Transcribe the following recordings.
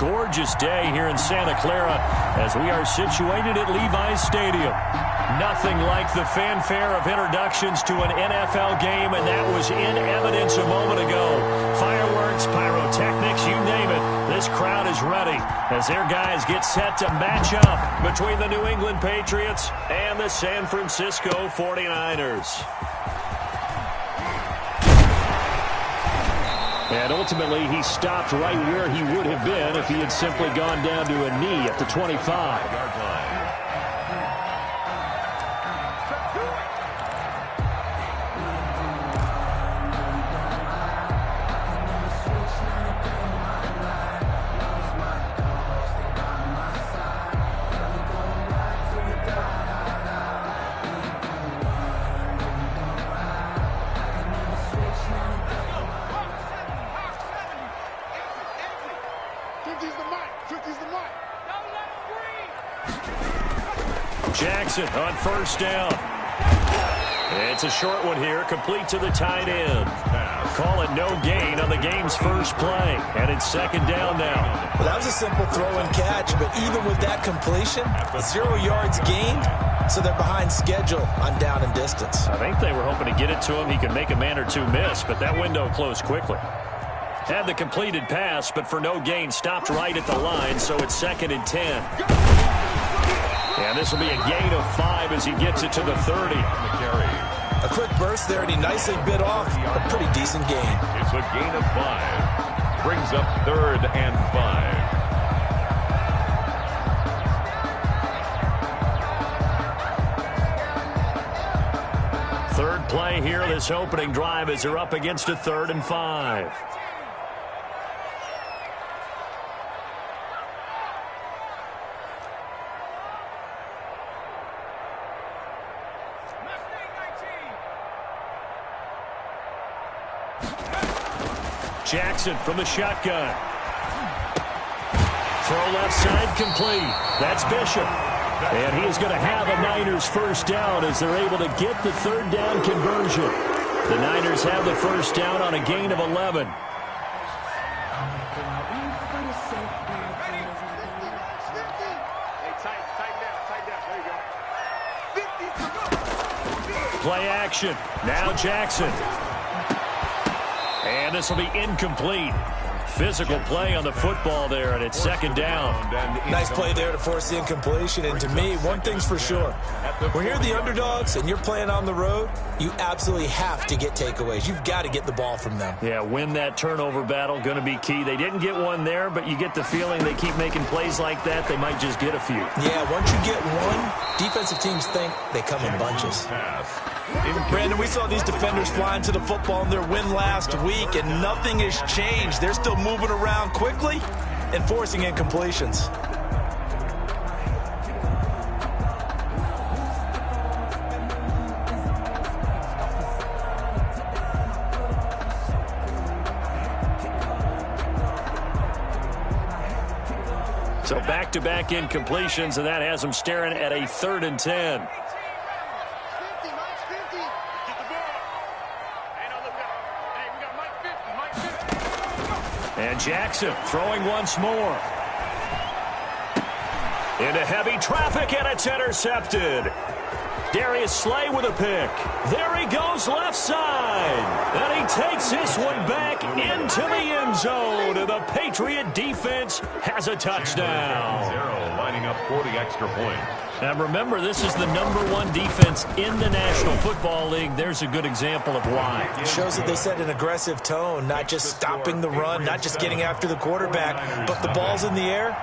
gorgeous day here in Santa Clara as we are situated at Levi's Stadium. Nothing like the fanfare of introductions to an NFL game, and that was in evidence a moment ago. Fireworks, pyrotechnics, you name it. This crowd is ready as their guys get set to match up between the New England Patriots and the San Francisco 49ers. And ultimately, he stopped right where he would have been if he had simply gone down to a knee at the 25-yard line. Jackson on first down. It's a short one here, complete to the tight end. Call it no gain on the game's first play, and it's second down now. Well, that was a simple throw and catch, but even with that completion, 0 yards gained, so they're behind schedule on down and distance. I think they were hoping to get it to him. He could make a man or two miss, but that window closed quickly. Had the completed pass, but for no gain, stopped right at the line, so it's 2nd and 10. And this will be a gain of 5 as he gets it to the 30. A quick burst there, and he nicely bit off a pretty decent gain. It's a gain of 5. Brings up 3rd and 5. Third play here, this opening drive, as they're up against a 3rd and 5. Jackson from the shotgun. Throw left side complete. That's Bishop. And he is going to have a Niners first down as they're able to get the 3rd down conversion. The Niners have the first down on a gain of 11. Play action. Now Jackson. And this will be incomplete. Physical play on the football there, and it's second down. Nice play there to force the incompletion. And to me, one thing's for sure. When you're the underdogs and you're playing on the road, you absolutely have to get takeaways. You've got to get the ball from them. Yeah, win that turnover battle, going to be key. They didn't get one there, but you get the feeling they keep making plays like that, they might just get a few. Yeah, once you get one, defensive teams think they come in bunches. Brandon, we saw these defenders flying to the football in their win last week, and nothing has changed. They're still moving around quickly and forcing incompletions. So back-to-back incompletions, and that has them staring at a 3rd and 10. And Jackson throwing once more. Into heavy traffic, and it's intercepted. Darius Slay with a pick. There he goes left side. And he takes this one back into the end zone. And the Patriot defense has a touchdown. Lining up 40 extra points. Now remember, this is the #1 defense in the National Football League. There's a good example of why. It shows that they set an aggressive tone, not just stopping the run, not just getting after the quarterback, but the ball's in the air.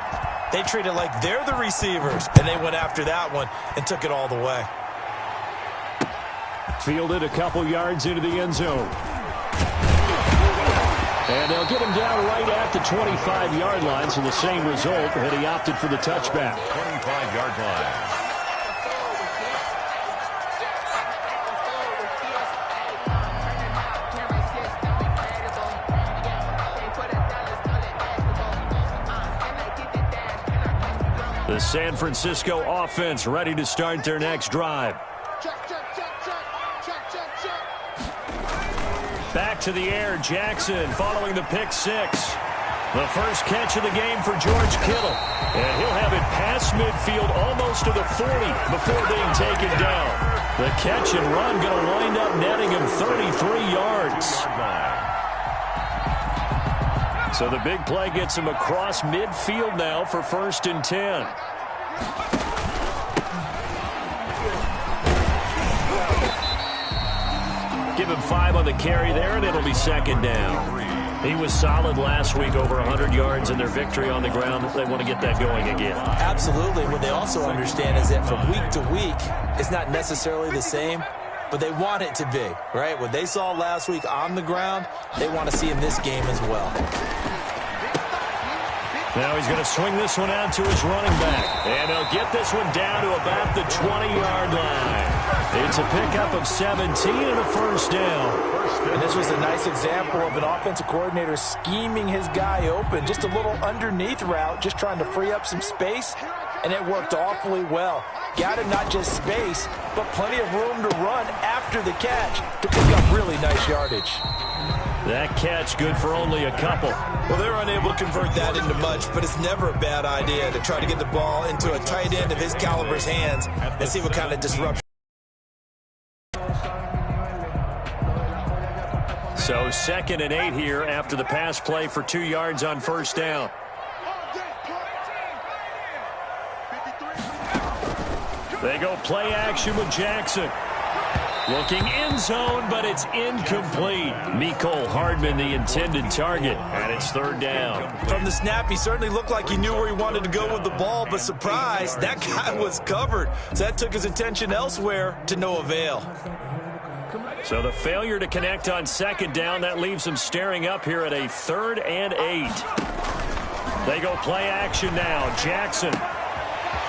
They treat it like they're the receivers, and they went after that one and took it all the way. Fielded a couple yards into the end zone. And they'll get him down right at the 25-yard line, so the same result, and he opted for the touchback. 25-yard line. The San Francisco offense ready to start their next drive. Back to the air, Jackson following the pick six. The first catch of the game for George Kittle. And he'll have it past midfield almost to the 40 before being taken down. The catch and run going to wind up netting him 33 yards. So the big play gets him across midfield now for 1st and 10. Give him 5 on the carry there, and it'll be 2nd down. He was solid last week, over 100 yards in their victory on the ground. They want to get that going again. Absolutely. What they also understand is that from week to week, it's not necessarily the same, but they want it to be, right? What they saw last week on the ground, they want to see in this game as well. Now he's going to swing this one out to his running back. And he'll get this one down to about the 20-yard line. It's a pickup of 17 and a 1st down. And this was a nice example of an offensive coordinator scheming his guy open. Just a little underneath route, just trying to free up some space. And it worked awfully well. Got him not just space, but plenty of room to run after the catch to pick up really nice yardage. That catch good for only a couple. Well, they're unable to convert that into much, but it's never a bad idea to try to get the ball into a tight end of his caliber's hands and see what kind of disruption. So 2nd and 8 here after the pass play for 2 yards on 1st down. They go play action with Jackson. Looking end zone, but it's incomplete. Mecole Hardman, the intended target, and it's 3rd down. From the snap, he certainly looked like he knew where he wanted to go with the ball, but surprise, that guy was covered. So that took his attention elsewhere to no avail. So the failure to connect on 2nd down, that leaves him staring up here at a 3rd and 8. They go play action now. Jackson.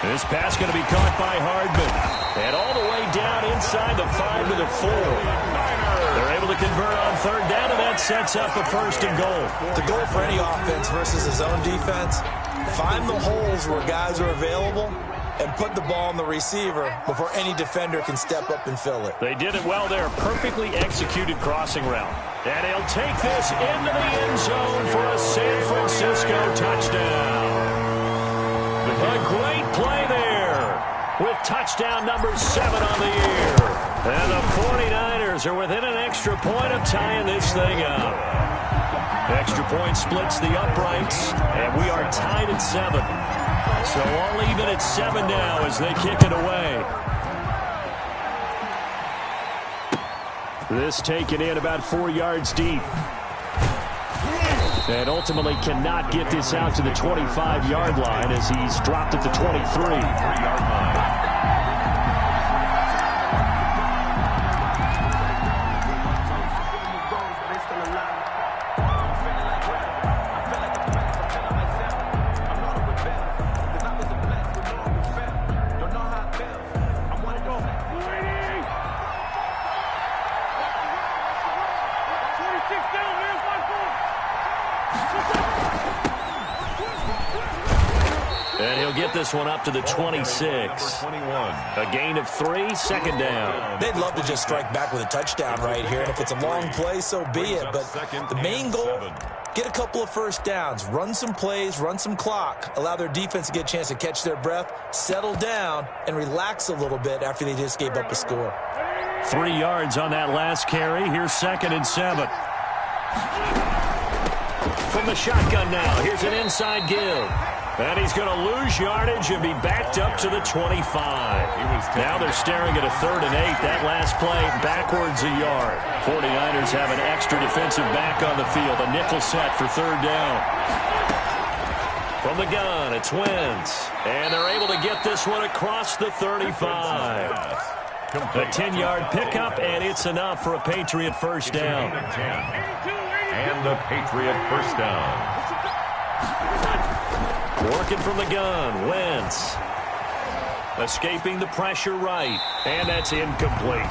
This pass going to be caught by Hardman. And all the way down inside the 5 to the 4. They're able to convert on 3rd down, and that sets up a 1st and goal. The goal for any offense versus his own defense, find the holes where guys are available and put the ball on the receiver before any defender can step up and fill it. They did it well there. Perfectly executed crossing route. And he'll take this into the end zone for a San Francisco touchdown. A great play there with touchdown number 7 on the year. And the 49ers are within an extra point of tying this thing up. Extra point splits the uprights, and we are tied at 7. So all even at 7 now as they kick it away. This taken in about 4 yards deep. And ultimately cannot get this out to the 25-yard line as he's dropped at the 23-yard line. And he'll get this one up to the 26. A gain of 3, 2nd down. They'd love to just strike back with a touchdown right here. And if it's a long play, so be it. But the main goal, get a couple of 1st downs, run some plays, run some clock, allow their defense to get a chance to catch their breath, settle down, and relax a little bit after they just gave up a score. 3 yards on that last carry. Here's 2nd and 7. From the shotgun now, here's an inside give. And he's going to lose yardage and be backed up to the 25. Now they're staring at a 3rd and 8. That last play backwards a yard. 49ers have an extra defensive back on the field. A nickel set for 3rd down. From the gun, it's Wentz. And they're able to get this one across the 35. A 10-yard pickup, and it's enough for a Patriot 1st down. And the Patriot 1st down. Working from the gun, Wentz. Escaping the pressure right, and that's incomplete.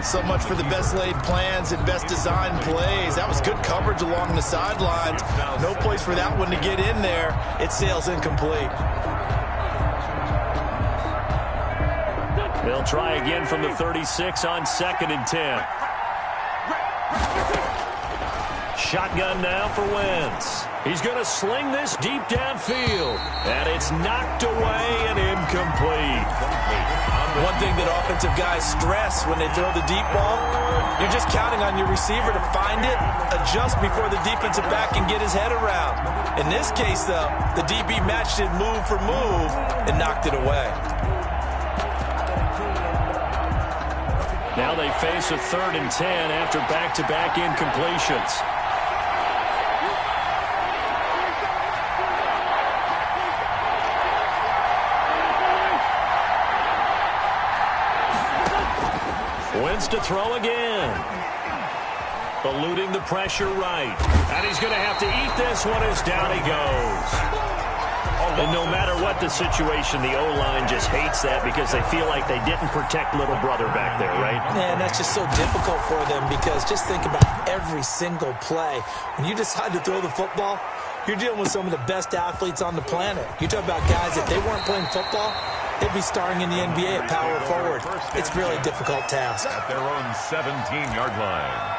So much for the best laid plans and best designed plays. That was good coverage along the sidelines. No place for that one to get in there. It sails incomplete. They'll try again from the 36 on 2nd and 10. Shotgun now for Wentz. He's going to sling this deep downfield. And it's knocked away and incomplete. One thing that offensive guys stress when they throw the deep ball, you're just counting on your receiver to find it, adjust before the defensive back can get his head around. In this case, though, the DB matched it move for move and knocked it away. Now they face a 3rd and 10 after back-to-back incompletions. Wins to throw again. Eluding the pressure right. And he's going to have to eat this one as down he goes. And no matter what the situation, the O-line just hates that because they feel like they didn't protect little brother back there, right? Man, that's just so difficult for them because just think about every single play. When you decide to throw the football, you're dealing with some of the best athletes on the planet. You talk about guys, if they weren't playing football, they'd be starring in the NBA at power forward. It's really a difficult task. At their own 17-yard line.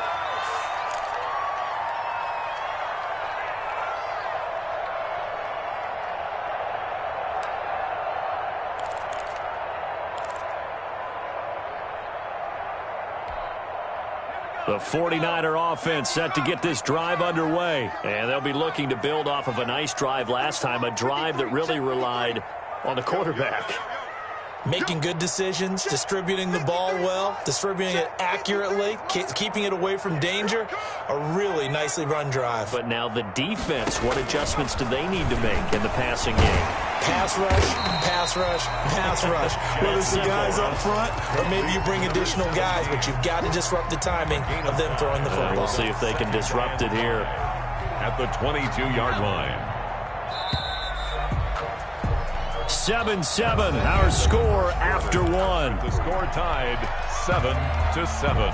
The 49er offense set to get this drive underway. And they'll be looking to build off of a nice drive last time, a drive that really relied on the quarterback. Making good decisions, distributing the ball well, distributing it accurately, keeping it away from danger. A really nicely run drive. But now the defense, what adjustments do they need to make in the passing game? Pass rush, pass rush, pass rush. Whether it's the guys up front or maybe you bring additional guys, but you've got to disrupt the timing of them throwing the football. We'll see if they can disrupt it here. At the 22-yard line. 7-7, our score after one. The score tied 7-7.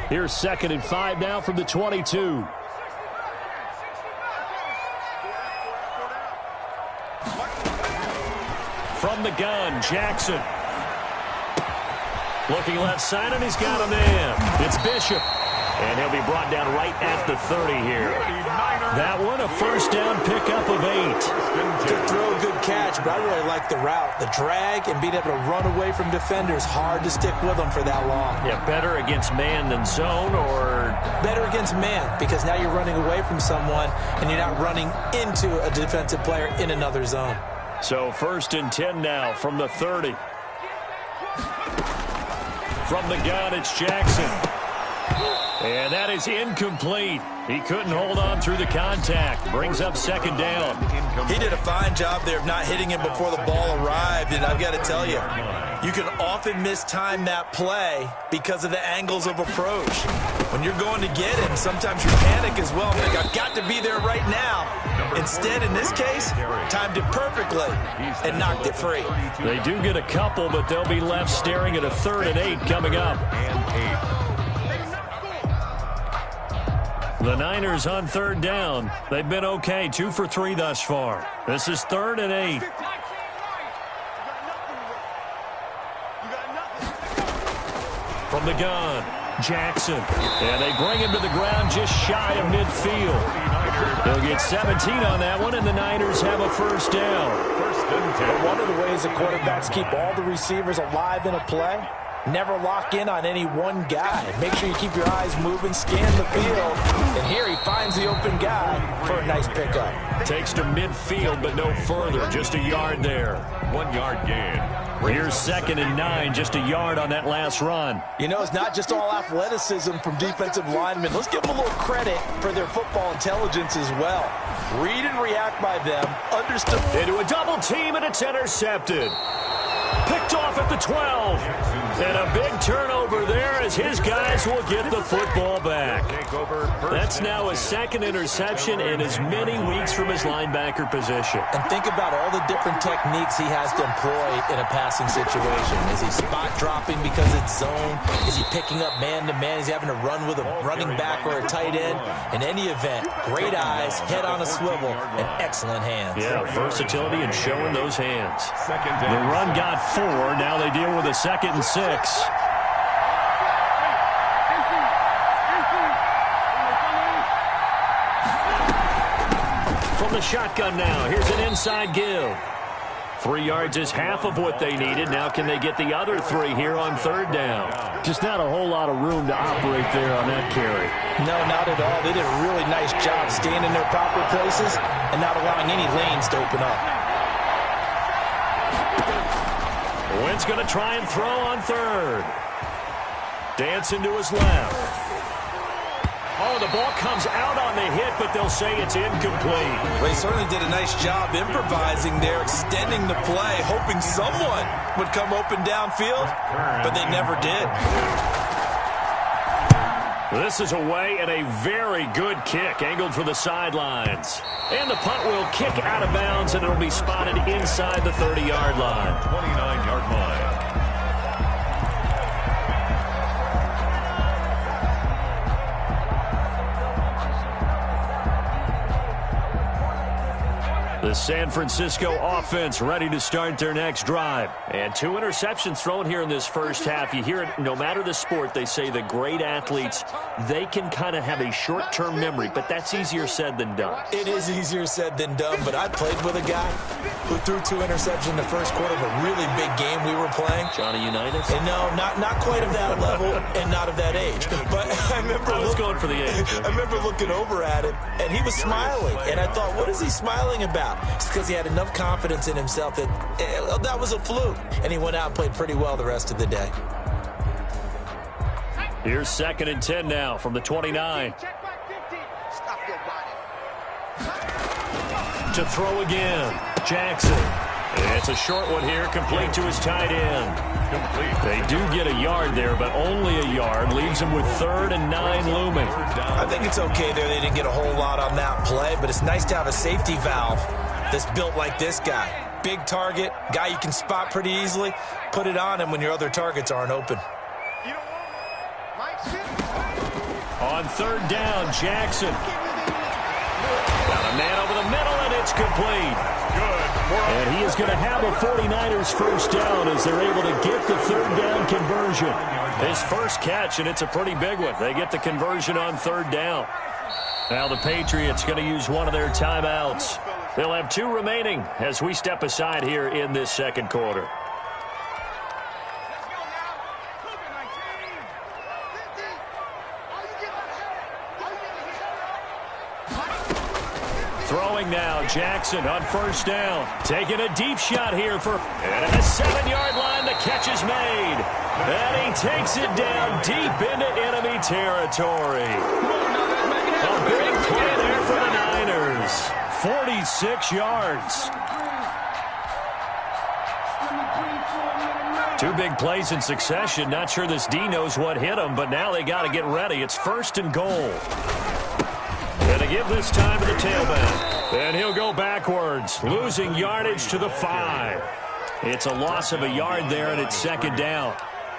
Here's 2nd and 5 now from the 22. From the gun, Jackson. Looking left side, and he's got a man. It's Bishop. And he'll be brought down right at the 30 here. That one, a first down pickup of 8. Good throw, good catch, but I really like the route. The drag and being able to run away from defenders, hard to stick with them for that long. Yeah, better against man than zone, or? Better against man, because now you're running away from someone, and you're not running into a defensive player in another zone. So 1st and 10 now from the 30. From the gun, it's Jackson. And that is incomplete. He couldn't hold on through the contact. Brings up 2nd down. He did a fine job there of not hitting him before the ball arrived. And I've got to tell you, you can often mistime that play because of the angles of approach. When you're going to get him, sometimes you panic as well. Think, I've got to be there right now. Instead, in this case, timed it perfectly and knocked it free. They do get a couple, but they'll be left staring at a 3rd and 8 coming up. The Niners on 3rd down. They've been okay, 2 for 3 thus far. This is 3rd and 8. From the gun, Jackson. And they bring him to the ground just shy of midfield. They'll get 17 on that one, and the Niners have a first down. But one of the ways the quarterbacks keep all the receivers alive in a play, never lock in on any one guy. Make sure you keep your eyes moving, scan the field, and here he finds the open guy for a nice pickup. Takes to midfield, but no further, just a yard there. 1-yard gain. Here's 2nd and 9, just a yard on that last run. You know, it's not just all athleticism from defensive linemen. Let's give them a little credit for their football intelligence as well. Read and react by them. Understood. Into a double team, and it's intercepted. Picked off at the 12. And a big turnover there as his guys will get the football back. That's now his 2nd interception in as many weeks from his linebacker position. And think about all the different techniques he has to employ in a passing situation. Is he spot dropping because it's zone? Is he picking up man-to-man? Is he having to run with a running back or a tight end? In any event, great eyes, head on a swivel, and excellent hands. Yeah, versatility and showing those hands. The run got 4. Now they deal with a 2nd and 6. the shotgun now. Here's an inside give. 3 yards is half of what they needed. Now can they get the other 3 here on third down? Just not a whole lot of room to operate there on that carry. No, not at all. They did a really nice job staying in their proper places and not allowing any lanes to open up. Wynn's going to try and throw on third. Dancing to his left. Oh, the ball comes out on the hit, but they'll say it's incomplete. Well, he certainly did a nice job improvising there, extending the play, hoping someone would come open downfield, but they never did. This is away and a very good kick, angled for the sidelines. And the punt will kick out of bounds, and it'll be spotted inside the 30-yard line. 29-yard line. The San Francisco offense ready to start their next drive. And 2 interceptions thrown here in this first half. You hear it, no matter the sport, they say the great athletes, they can kind of have a short-term memory, but that's easier said than done. It is easier said than done, but I played with a guy who threw 2 interceptions in the first quarter of a really big game we were playing. Johnny Unitas? And no, not quite of that level and not of that age. But I remember going for the age. I remember looking over at him, and he was smiling. And I thought, what is he smiling about? It's because he had enough confidence in himself that that was a fluke. And he went out and played pretty well the rest of the day. Here's 2nd and 10 now from the 29. To throw again. Jackson. It's a short one here, complete to his tight end. They do get a yard there, but only a yard. Leaves them with 3rd and 9 looming. I think it's okay there. They didn't get a whole lot on that play, but it's nice to have a safety valve that's built like this guy. Big target, guy you can spot pretty easily. Put it on him when your other targets aren't open. On 3rd down, Jackson. Got a man over the middle, and it's complete. And he is going to have a 49ers first down as they're able to get the 3rd down conversion. His first catch, and it's a pretty big one. They get the conversion on 3rd down. Now the Patriots going to use one of their timeouts. They'll have 2 remaining as we step aside here in this second quarter. Throwing now, Jackson on 1st down. Taking a deep shot here for... And at the 7-yard line, the catch is made. And he takes it down deep into enemy territory. A big play there for the Niners. 46 yards. 2 big plays in succession. Not sure this D knows what hit him, but now they got to get ready. It's 1st and goal. Going to give this time to the tailback. And he'll go backwards, losing yardage to the 5. It's a loss of a yard there, and it's 2nd down.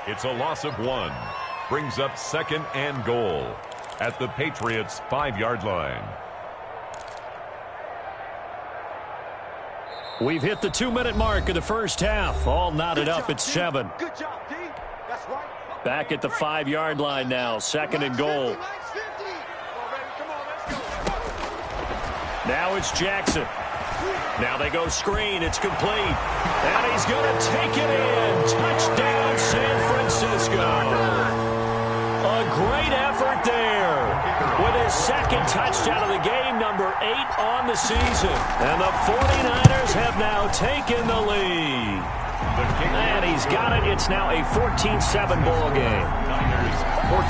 It's a loss of 1. Brings up 2nd and goal at the Patriots' 5-yard line. We've hit the 2-minute mark of the first half. All knotted up at 7. Good job, D. That's right. Back at the 5-yard line now, 2nd and goal. Now it's Jackson. Now they go screen. It's complete. And he's going to take it in. Touchdown, San Francisco. A great effort there. With his 2nd touchdown of the game, number 8 on the season. And the 49ers have now taken the lead. And he's got it. It's now a 14-7 ball game. Niners 14,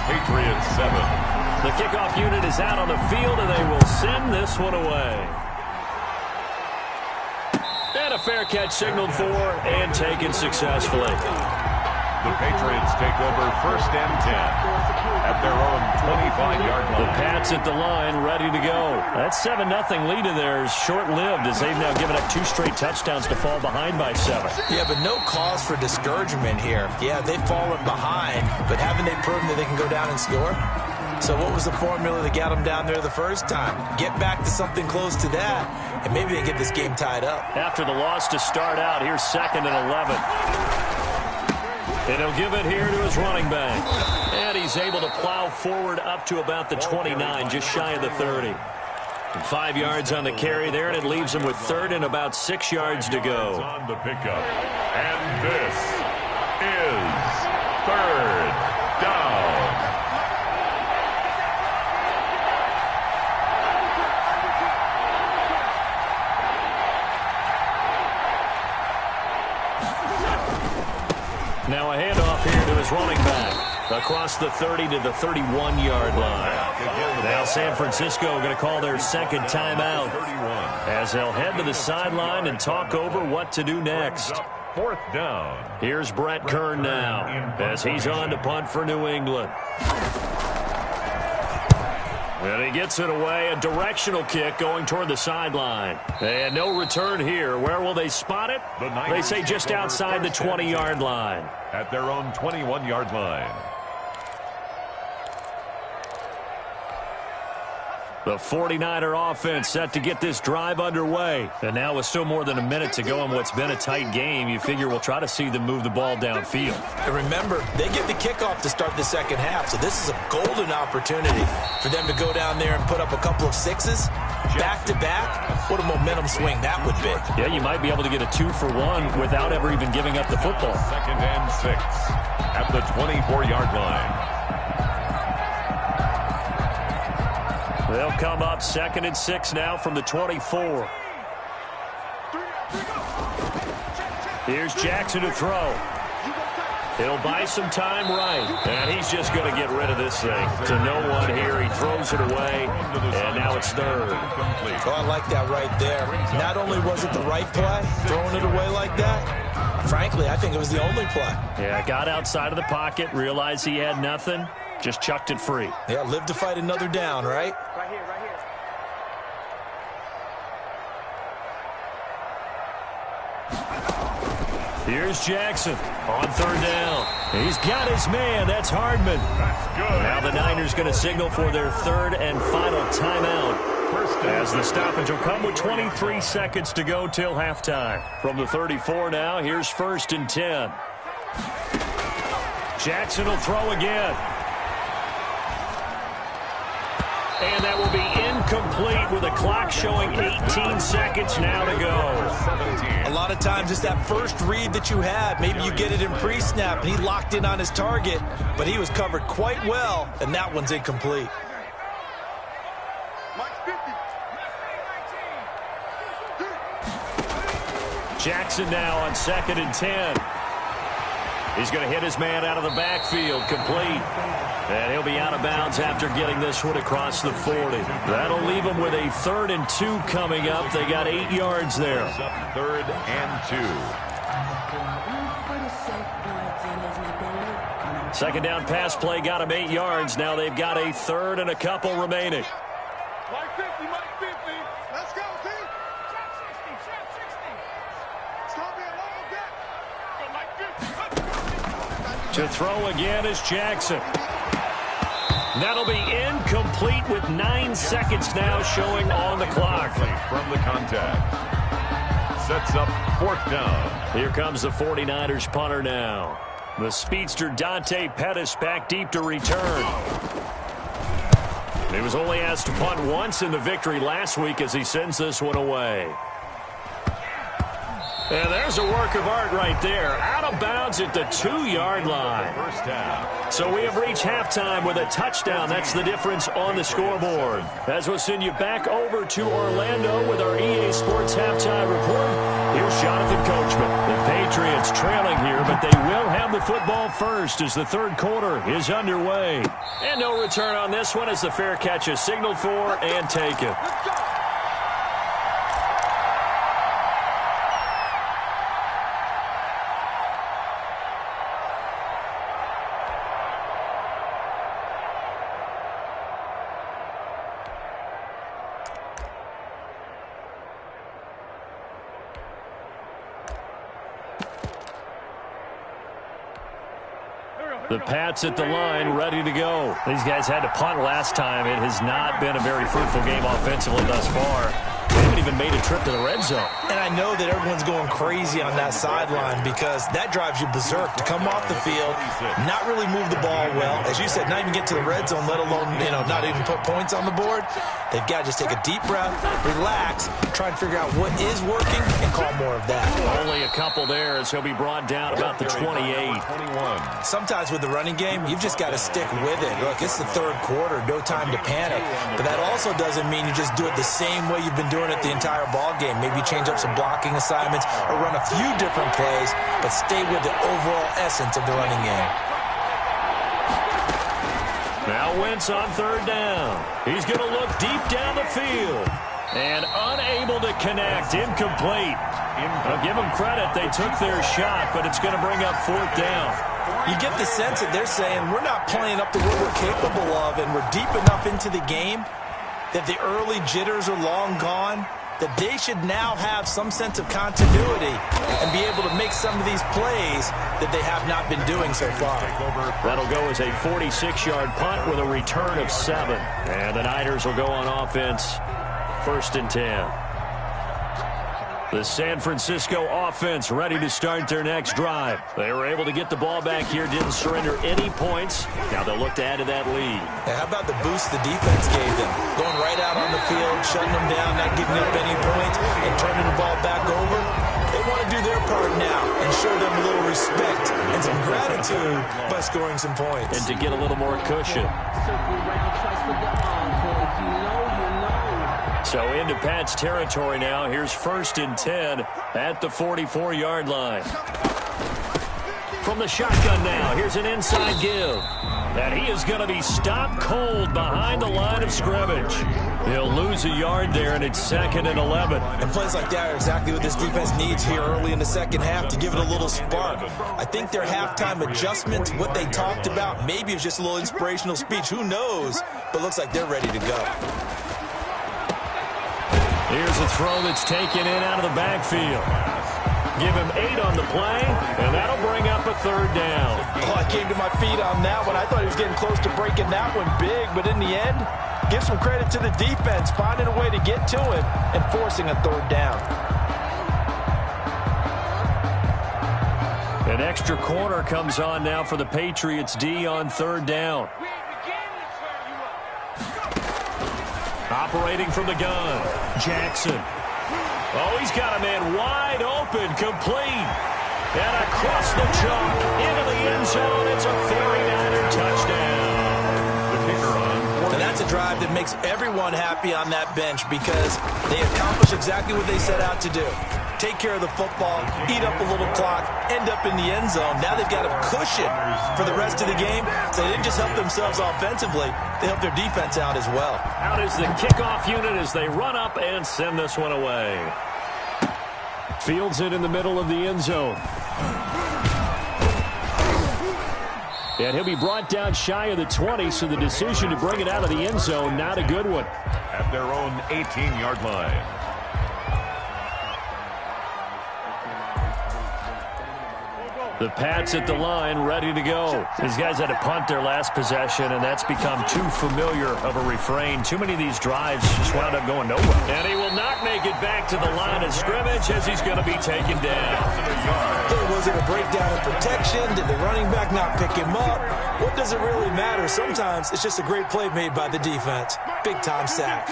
Patriots 7. The kickoff unit is out on the field, and they will send this one away. And a fair catch signaled for and taken successfully. The Patriots take over 1st and 10 at their own 25-yard line. The Pats at the line, ready to go. That 7-0 lead of theirs short-lived as they've now given up 2 straight touchdowns to fall behind by 7. Yeah, but no cause for discouragement here. Yeah, they've fallen behind, but haven't they proven that they can go down and score? So what was the formula that got them down there the first time? Get back to something close to that, and maybe they get this game tied up. After the loss to start out, here's 2nd and 11. And he'll give it here to his running back. And he's able to plow forward up to about the 29, just shy of the 30. 5 yards on the carry there, and it leaves him with third and about 6 yards to go. On the pickup. And this is third down. Now a handoff here to his running back. Across the 30 to the 31-yard line. Now San Francisco going to call their second timeout as they'll head to the sideline and talk over what to do next. Fourth down. Here's Brett Kern now as he's on to punt for New England. And he gets it away, a directional kick going toward the sideline. And no return here. Where will they spot it? They say just outside the 20-yard line. At their own 21-yard line. The 49er offense set to get this drive underway. And now with still more than a minute to go in what's been a tight game, you figure we'll try to see them move the ball downfield. And remember, they get the kickoff to start the second half, so this is a golden opportunity for them to go down there and put up a couple of sixes back-to-back. What a momentum swing that would be. Yeah, you might be able to get a 2-for-1 without ever even giving up the football. Second and 6 at the 24-yard line. They'll come up 2nd and 6 now from the 24. Here's Jackson to throw. He'll buy some time right. And he's just going to get rid of this thing. To no one here. He throws it away. And now it's third. Oh, I like that right there. Not only was it the right play, throwing it away like that, frankly, I think it was the only play. Yeah, got outside of the pocket, realized he had nothing, just chucked it free. Yeah, live to fight another down, right? Right here, right here. Here's Jackson on third down. He's got his man. That's Hardman. That's good. Now the Niners going to signal for their third and final timeout. As the stoppage will come with 23 seconds to go till halftime. From the 34 now, here's 1st and 10. Jackson will throw again. And that will be incomplete with a clock showing 18 seconds now to go. A lot of times it's that first read that you had. Maybe you get it in pre-snap, and he locked in on his target, but he was covered quite well, and that one's incomplete. Jackson now on 2nd and 10. He's going to hit his man out of the backfield, complete. And he'll be out of bounds after getting this one across the 40. That'll leave him with a 3rd and 2 coming up. They got 8 yards there. 3rd and 2. Second down pass play got him 8 yards. Now they've got a 3rd and a couple remaining. Mike 50, Mike 50. Let's go, team. Shot 60, shot 60. It's going to be a long day. Go, Mike 50. To throw again is Jackson. That'll be incomplete with 9 seconds now showing on the clock. From the contact. Sets up 4th down. Here comes the 49ers punter now. The speedster Dante Pettis back deep to return. He was only asked to punt once in the victory last week as he sends this one away. And there's a work of art right there. Out of bounds at the 2-yard line. First down. So we have reached halftime with a touchdown. That's the difference on the scoreboard. As we'll send you back over to Orlando with our EA Sports halftime report. Here's Jonathan Coachman. The Patriots trailing here, but they will have the football first as the third quarter is underway. And no return on this one as the fair catch is signaled for and taken. The Pats at the line, ready to go. These guys had to punt last time. It has not been a very fruitful game offensively thus far. Maybe even made a trip to the red zone. And I know that everyone's going crazy on that sideline because that drives you berserk to come off the field, not really move the ball well. As you said, not even get to the red zone, let alone, not even put points on the board. They've got to just take a deep breath, relax, try and figure out what is working, and call more of that. Only a couple there as he'll be brought down about the 28. Sometimes with the running game, you've just got to stick with it. Look, it's the third quarter, no time to panic. But that also doesn't mean you just do it the same way you've been doing it the entire ball game. Maybe change up some blocking assignments or run a few different plays, but stay with the overall essence of the running game. Now Wentz on third down. He's going to look deep down the field. And unable to connect. Incomplete. I'll give them credit. They took their shot, but it's going to bring up fourth down. You get the sense that they're saying we're not playing up to what we're capable of, and we're deep enough into the game that the early jitters are long gone, that they should now have some sense of continuity and be able to make some of these plays that they have not been doing so far. That'll go as a 46-yard punt with a return of 7. And the Niners will go on offense, 1st and 10. The San Francisco offense ready to start their next drive. They were able to get the ball back here, didn't surrender any points. Now they'll look to add to that lead. Yeah, how about the boost the defense gave them? Going right out on the field, shutting them down, not giving up any points, and turning the ball back over. They want to do their part now and show them a little respect and some gratitude by scoring some points. And to get a little more cushion. So into Pat's territory now. Here's 1st and 10 at the 44-yard line. From the shotgun now, here's an inside give. And he is going to be stopped cold behind the line of scrimmage. He'll lose a yard there, and it's 2nd and 11. And plays like that are exactly what this defense needs here early in the second half to give it a little spark. I think their halftime adjustments, what they talked about, maybe it was just a little inspirational speech. Who knows? But looks like they're ready to go. Here's a throw that's taken in out of the backfield. Give him 8 on the play, and that'll bring up a 3rd down. Oh, I came to my feet on that one. I thought he was getting close to breaking that one big, but in the end, give some credit to the defense, finding a way to get to him and forcing a 3rd down. An extra corner comes on now for the Patriots D on 3rd down. Operating from the gun, Jackson. Oh, he's got a man wide open, complete. And across the chalk, into the end zone. It's a 49er touchdown. The kicker on. And that's a drive that makes everyone happy on that bench because they accomplished exactly what they set out to do. Take care of the football, eat up a little clock, end up in the end zone. Now they've got a cushion for the rest of the game. So they didn't just help themselves offensively, they helped their defense out as well. Out is the kickoff unit as they run up and send this one away. Fields it in the middle of the end zone. And he'll be brought down shy of the 20, so the decision to bring it out of the end zone, not a good one. At their own 18-yard line. The Pats at the line, ready to go. These guys had to punt their last possession, and that's become too familiar of a refrain. Too many of these drives just wound up going nowhere. And he will not make it back to the line of scrimmage as he's going to be taken down. Was it a breakdown in protection? Did the running back not pick him up? What does it really matter? Sometimes it's just a great play made by the defense. Big-time sack.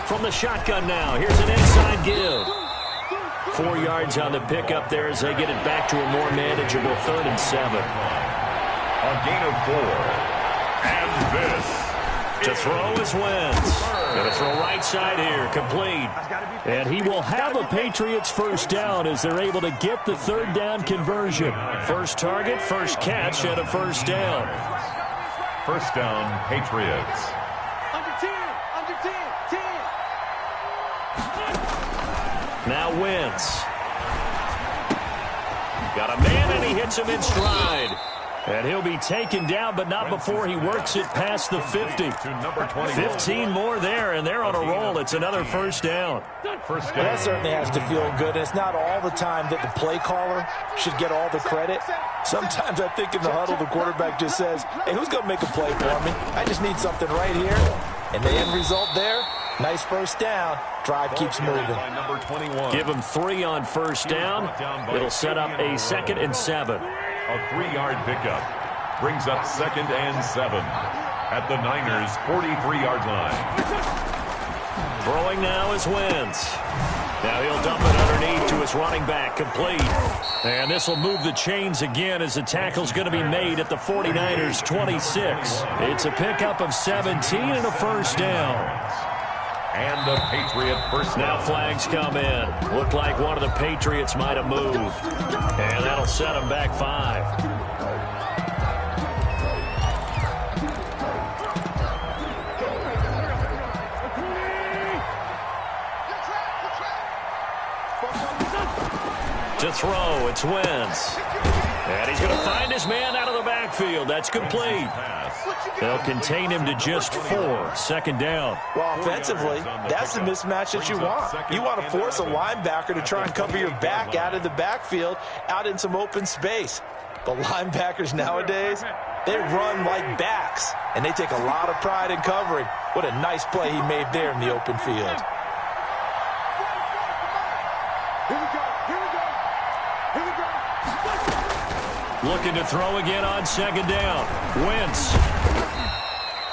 From the shotgun now, here's an inside give. 4 yards on the pickup there as they get it back to a more manageable 3rd and 7. A gain of 4. And this. To throw is Wentz. Going to throw right side here, complete. And he will have a Patriots first down as they're able to get the 3rd down conversion. First target, first catch, and a first down. First down, Patriots. Under 10, under 10, 10. Now Wentz. Got a man, and he hits him in stride. And he'll be taken down, but not before he works it past the 50. To number 20. 15 more there, and they're on a roll. It's another first down. First down. That certainly has to feel good. And it's not all the time that the play caller should get all the credit. Sometimes I think in the huddle, the quarterback just says, hey, who's going to make a play for me? I just need something right here. And the end result there, Nice first down. Drive keeps moving. Give him 3 on first down. It'll set up a 2nd and 7. A 3-yard pickup brings up 2nd and 7 at the Niners' 43-yard line. Throwing now is Wentz. Now he'll dump it underneath to his running back, complete. And this will move the chains again as the tackle's going to be made at the 49ers' 26. It's a pickup of 17 and a first down. And the Patriot first down. Now flags come in. Looked like one of the Patriots might have moved. And that'll set them back 5. To throw, it's Wentz. And he's going to find his man out of the backfield. That's complete. They'll contain him to just 4. 2nd down. Well, offensively, that's the mismatch that you want. You want to force a linebacker to try and cover your back out of the backfield, out in some open space. But linebackers nowadays, they run like backs, and they take a lot of pride in covering. What a nice play he made there in the open field. Looking to throw again on 2nd down. Wentz.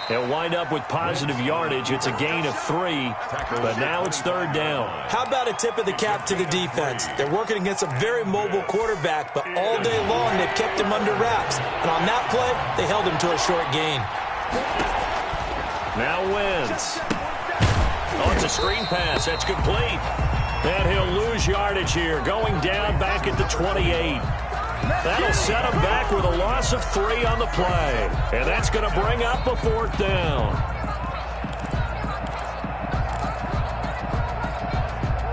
He'll wind up with positive yardage. It's a gain of 3, but now it's 3rd down. How about a tip of the cap to the defense? They're working against a very mobile quarterback, but all day long they've kept him under wraps. And on that play, they held him to a short gain. Now Wentz. Oh, it's a screen pass. That's complete. And he'll lose yardage here, going down back at the 28. That'll set him back with a loss of 3 on the play. And that's going to bring up a 4th down.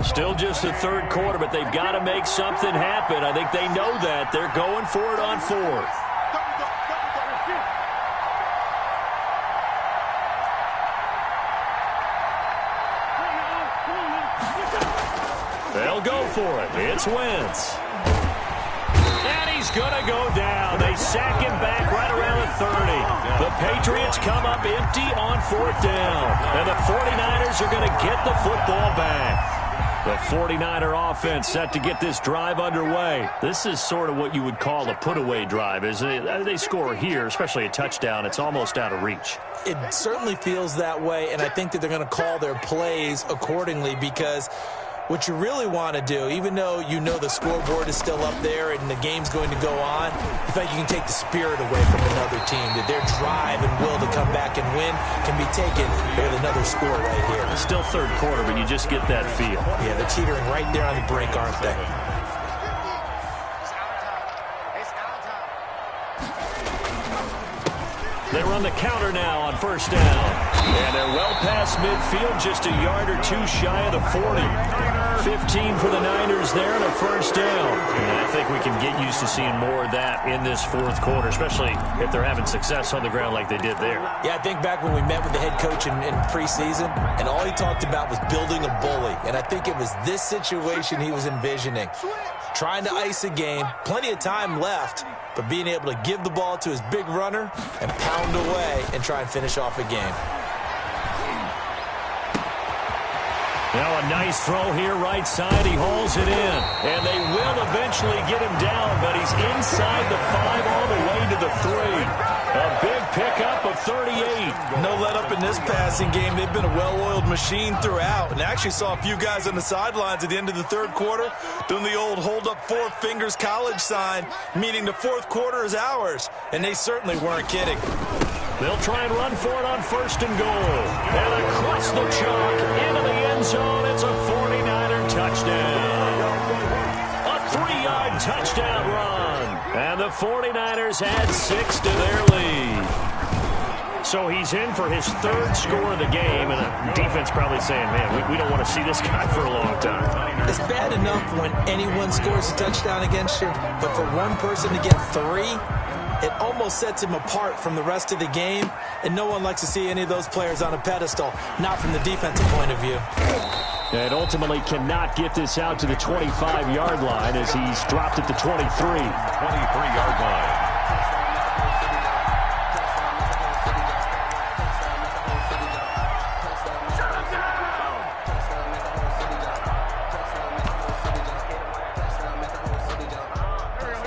Still just the 3rd quarter, but they've got to make something happen. I think they know that. They're going for it on 4th. They'll go for it. It's Wentz. He's going to go down. They sack him back right around the 30. The Patriots come up empty on 4th down. And the 49ers are going to get the football back. The 49er offense set to get this drive underway. This is sort of what you would call a put-away drive, isn't it? They score here, especially a touchdown. It's almost out of reach. It certainly feels that way, and I think that they're going to call their plays accordingly because what you really want to do, even though you know the scoreboard is still up there and the game's going to go on, in fact, you can take the spirit away from another team, that their drive and will to come back and win can be taken with another score right here. It's still 3rd quarter, but you just get that feel. Yeah, they're teetering right there on the brink, aren't they? They run the counter now on 1st down. And they're well past midfield, just a yard or 2 shy of the 40. 15 for the Niners there and a 1st down. And I think we can get used to seeing more of that in this 4th quarter, especially if they're having success on the ground like they did there. Yeah, I think back when we met with the head coach in preseason, and all he talked about was building a bully. And I think it was this situation he was envisioning. Trying to ice a game, plenty of time left, but being able to give the ball to his big runner and pound away and try and finish off a game. Now a nice throw here right side. He hauls it in. And they will eventually get him down, but he's inside the 5 all the way to the 3. A big pickup of 38. No let up in this passing game. They've been a well-oiled machine throughout. And actually saw a few guys on the sidelines at the end of the 3rd quarter doing the old hold up 4 fingers college sign, meaning the 4th quarter is ours. And they certainly weren't kidding. They'll try and run for it on 1st and goal. And across the chalk into the end zone. It's a 49er touchdown. A 3-yard touchdown run. And the 49ers add 6 to their lead. So he's in for his 3rd score of the game. And the defense probably saying, man, we don't want to see this guy for a long time. It's bad enough when anyone scores a touchdown against you. But for one person to get 3, it almost sets him apart from the rest of the game, and no one likes to see any of those players on a pedestal, not from the defensive point of view. And ultimately cannot get this out to the 25-yard line as he's dropped at the 23. 23-yard line.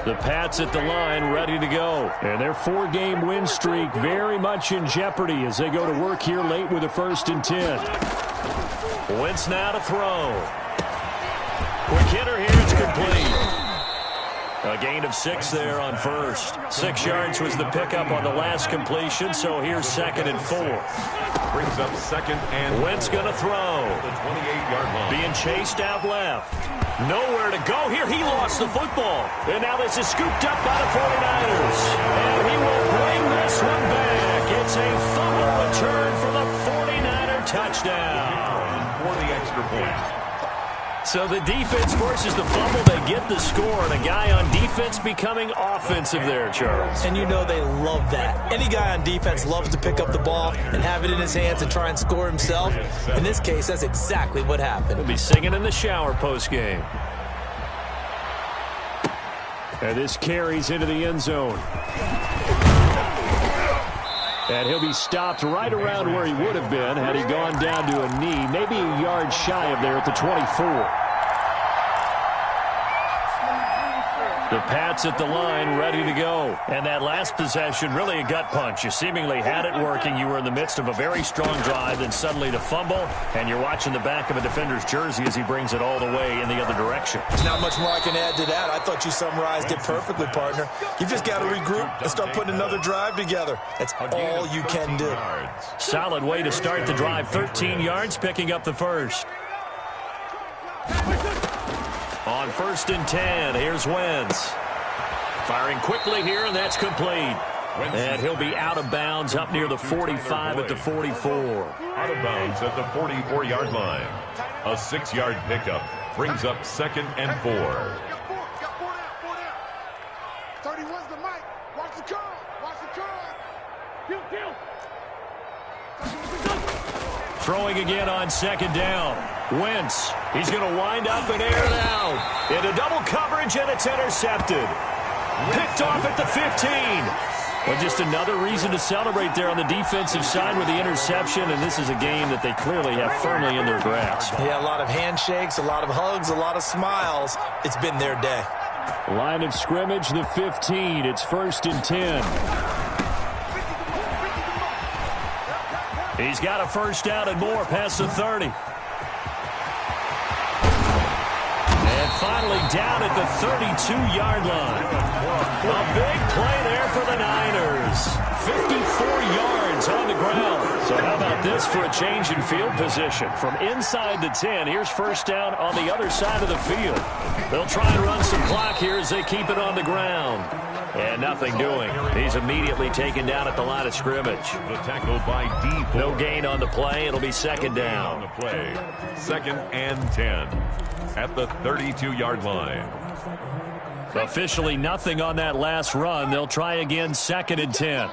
The Pats at the line, ready to go. And their 4-game win streak very much in jeopardy as they go to work here late with a 1st and 10. Wentz now to throw. Quick hitter here, it's complete. A gain of 6 there on first. 6 yards was the pickup on the last completion, so here's 2nd and 4. Brings up 2nd and Wentz going to throw. The 28-yard line. Being chased out left. Nowhere to go here. He lost the football. And now this is scooped up by the 49ers. And he will bring this one back. It's a fumble return for the 49er touchdown. For the extra point. So the defense forces the fumble. They get the score. And a guy on defense becoming offensive there, Charles. And you know they love that. Any guy on defense loves to pick up the ball and have it in his hands and try and score himself. In this case, that's exactly what happened. He'll be singing in the shower post-game. And this carries into the end zone. And he'll be stopped right around where he would have been had he gone down to a knee, maybe a yard shy of there at the 24. The Pats at the line, ready to go. And that last possession, really a gut punch. You seemingly had it working. You were in the midst of a very strong drive, then suddenly the fumble, and you're watching the back of a defender's jersey as he brings it all the way in the other direction. There's not much more I can add to that. I thought you summarized it perfectly, partner. You just got to regroup and start putting another drive together. That's all you can do. Solid way to start the drive. 13 yards, picking up the first. On 1st and 10, here's Wentz. Firing quickly here, and that's complete. And he'll be out of bounds up near the 45 at the 44. Out of bounds at the 44-yard line. A 6-yard pickup brings up 2nd and 4. Got 4 down. 31's the mic. Watch the curl. Watch the curl. Kill. Throwing again on 2nd down. Wentz, he's going to wind up and air it out. Into double coverage, and it's intercepted. Picked off at the 15. Well, just another reason to celebrate there on the defensive side with the interception, and this is a game that they clearly have firmly in their grasp. Yeah, a lot of handshakes, a lot of hugs, a lot of smiles. It's been their day. Line of scrimmage, the 15. It's 1st and 10. He's got a first down and more past the 30. And finally down at the 32-yard line. A big play there for the Niners. 54 yards on the ground. So how about this for a change in field position? From inside the 10, here's first down on the other side of the field. They'll try and run some clock here as they keep it on the ground. And nothing doing. He's immediately taken down at the line of scrimmage. The tackle by D. No gain on the play. It'll be 2nd down. On the play. 2nd and 10 at the 32-yard line. Officially nothing on that last run. They'll try again 2nd and 10.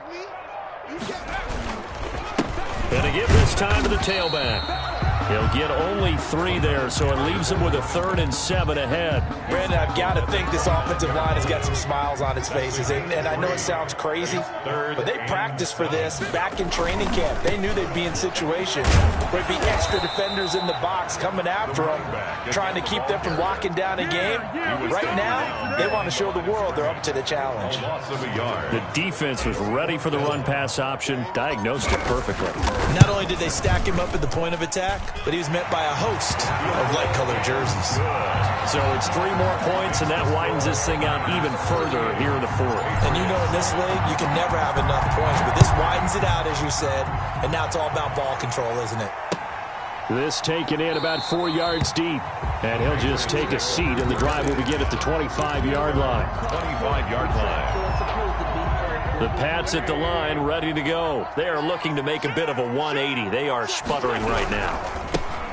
And to give this time to the tailback. He'll get only 3 there, so it leaves him with a 3rd and 7 ahead. Brandon, I've got to think this offensive line has got some smiles on its faces. And I know it sounds crazy, but they practiced for this back in training camp. They knew they'd be in situations where it'd be extra defenders in the box coming after them, trying to keep them from locking down a game. Right now, they want to show the world they're up to the challenge. A loss of a yard. The defense was ready for the run-pass option, diagnosed it perfectly. Not only did they stack him up at the point of attack, but he was met by a host of light-colored jerseys. So it's 3 more points, and that widens this thing out even further here in the 4th. And you know in this league, you can never have enough points, but this widens it out, as you said, and now it's all about ball control, isn't it? This taken in about 4 yards deep, and he'll just take a seat, and the drive will begin at the 25-yard line. 25-yard line. The Pats at the line, ready to go. They are looking to make a bit of a 180. They are sputtering right now.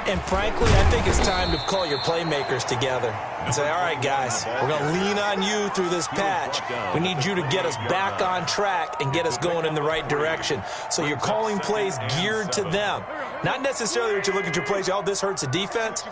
And frankly, I think it's time to call your playmakers together and say, all right, guys, we're going to lean on you through this patch. We need you to get us back on track and get us going in the right direction. So you're calling plays geared to them. Not necessarily that you look at your plays, oh, this hurts the defense.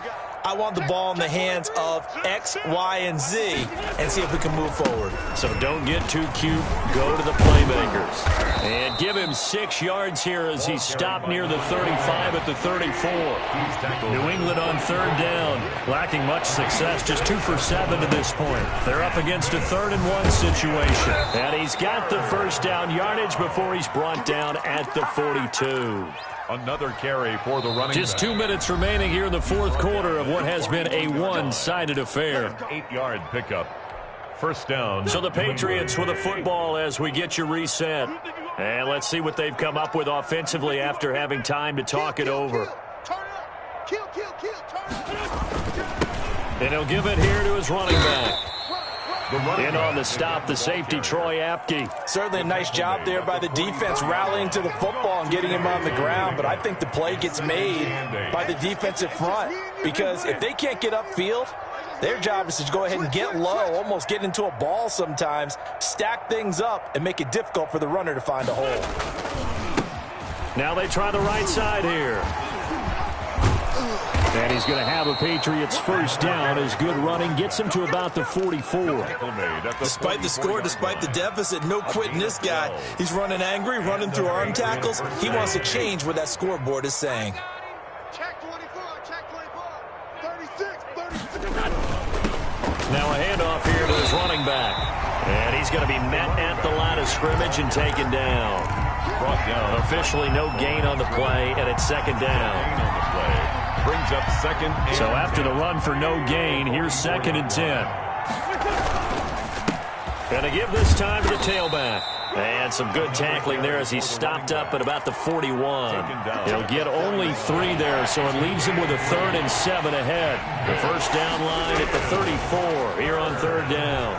I want the ball in the hands of X, Y, and Z and see if we can move forward. So don't get too cute. Go to the playmakers. And give him 6 yards here as he stopped near the 35 at the 34. New England on 3rd down. Lacking much success, just 2 for 7 to this point. They're up against a 3rd-and-1 situation. And he's got the first down yardage before he's brought down at the 42. Another carry for the running Just back. 2 minutes remaining here in the 4th quarter of what has been a one-sided affair. 8-yard pickup. First down. So the Patriots with a football as we get you reset. And let's see what they've come up with offensively after having time to talk it over. Turn it up. Kill, turn it up. And he'll give it here to his running back. In on the stop, the safety, Troy Apke. Certainly a nice job there by the defense rallying to the football and getting him on the ground, but I think the play gets made by the defensive front because if they can't get upfield, their job is to go ahead and get low, almost get into a ball sometimes, stack things up, and make it difficult for the runner to find a hole. Now they try the right side here. And he's going to have a Patriots first down as good running gets him to about the 44. Despite the score, despite the deficit, no quitting this guy. He's running angry, running through arm tackles. He wants to change what that scoreboard is saying. Check 24, check 24. 36. Now a handoff here to his running back. And he's going to be met at the line of scrimmage and taken down. Brought down. Officially no gain on the play, and it's second down. Brings up second. So after the run for no gain, here's 2nd and 10. Going to give this time to the tailback. And some good tackling there as he stopped up at about the 41. He'll get only 3 there, so it leaves him with a 3rd and 7 ahead. The first down line at the 34 here on 3rd down.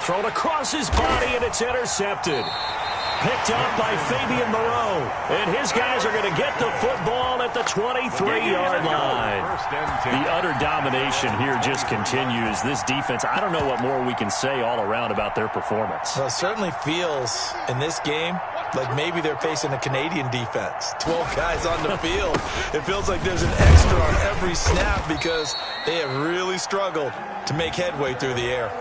Thrown across his body, and it's intercepted. Picked up by Fabian Moreau. And his guys are going to get the football at the 23-yard line. The utter domination here just continues. This defense, I don't know what more we can say all around about their performance. Well, it certainly feels in this game like maybe they're facing a Canadian defense. 12 guys on the field. It feels like there's an extra on every snap because they have really struggled to make headway through the air.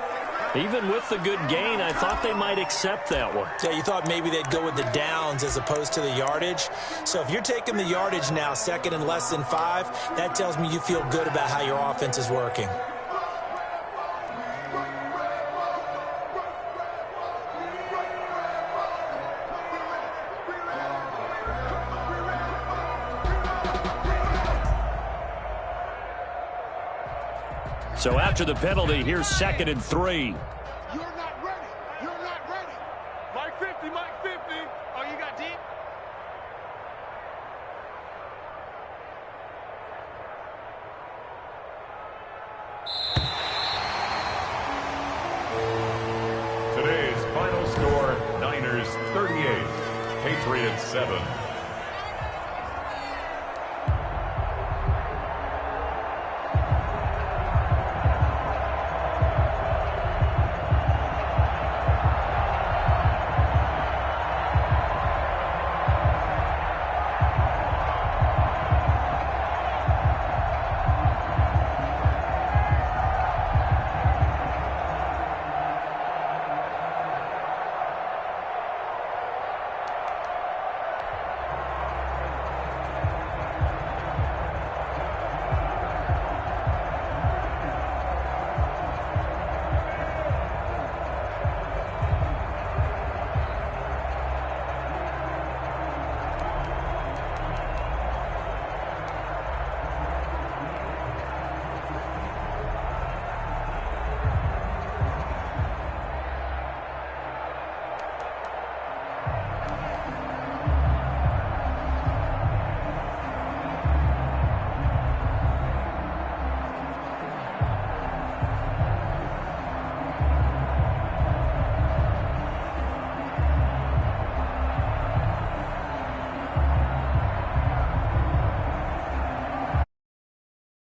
Even with the good gain, I thought they might accept that one. Yeah, you thought maybe they'd go with the downs as opposed to the yardage. So if you're taking the yardage now, 2nd and less than 5, that tells me you feel good about how your offense is working. So after the penalty, here's 2nd and 3. You're not ready. You're not ready. Mike 50, Mike 50. Oh, you got deep? Today's final score, Niners 38, Patriots 7.